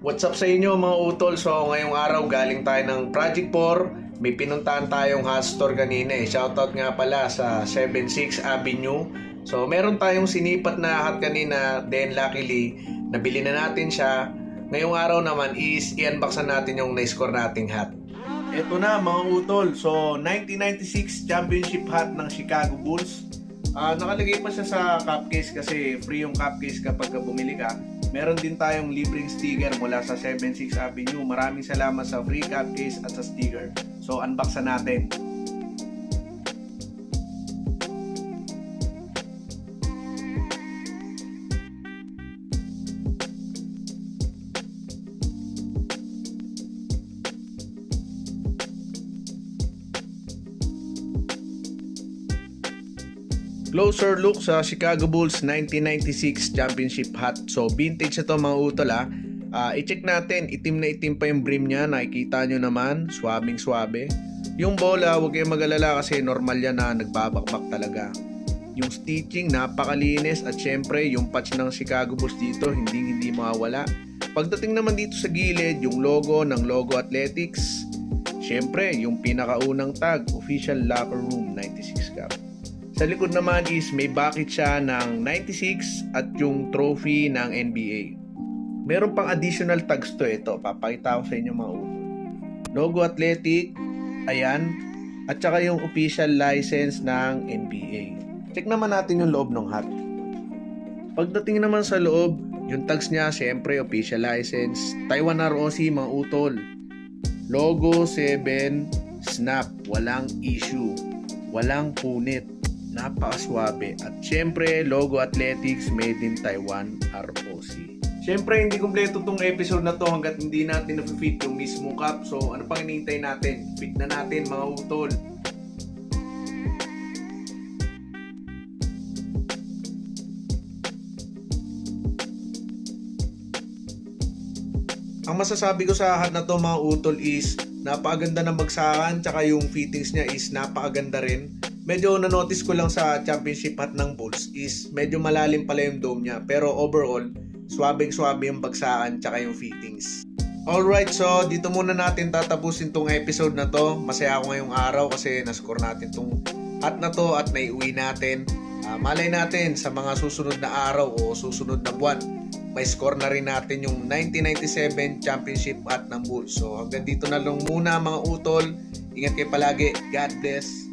What's up sa inyo mga utol? So ngayong araw galing tayo ng Project 4. May pinuntahan tayong hot store kanina eh. Shoutout nga pala sa 76 Avenue. So meron tayong sinipat na hat kanina. Then luckily, nabili na natin siya. Ngayong araw naman is i-unboxan natin yung na-score nating hat. Ito na mga utol. So 1996 championship hat ng Chicago Bulls. Nakalagay pa siya sa cup case kasi free yung cup case kapag bumili ka. Meron din tayong libreng sticker mula sa 76 Avenue. Maraming salamat sa free cup case at sa sticker. So unboxan natin. Closer look sa Chicago Bulls 1996 championship hat. So vintage na to mga utol ha. I-check natin, itim na itim pa yung brim niya. Nakikita nyo naman, swabing swabe. Yung bola, huwag kayong mag-alala kasi normal yan na nagbabakbak talaga. Yung stitching, napakalinis. At syempre, yung patch ng Chicago Bulls dito, hindi mawawala. Pagdating naman dito sa gilid, yung logo ng Logo Athletics. Syempre, yung pinakaunang tag, Official Locker Room 96 Cup. Sa likod naman is may bucket siya ng 96 at yung trophy ng NBA. Meron pang additional tags to ito. Papakita ko sa inyo mga utol. Logo Athletic, ayan. At saka yung official license ng NBA. Check naman natin yung loob ng hat. Pagdating naman sa loob, yung tags niya, syempre official license. Taiwan ROC mga utol. Logo 7, snap, walang issue, walang punit. Napakaswabe. At syempre, Logo Athletics made in Taiwan ROC. Syempre, hindi kumpleto tong episode na to hanggat hindi natin na-fit yung mismo cup. So, ano pang hinihintay natin? Fit na natin mga utol. Ang masasabi ko sa hat na to mga utol is napakaganda ng bagsakan, tsaka yung fittings niya is napakaganda rin. Medyo na-notice ko lang sa championship hat ng Bulls is medyo malalim pala yung dome niya. Pero overall, swabing-swabe yung bagsakan tsaka yung fittings. Alright, so dito muna natin tatapusin tong episode na to. Masaya ako ngayong araw kasi nascore natin tong hat na to at naiuwi natin. Malay natin sa mga susunod na araw o susunod na buwan, may score na rin natin yung 1997 championship hat ng Bulls. So hanggang dito na lang muna mga utol. Ingat kayo palagi. God bless.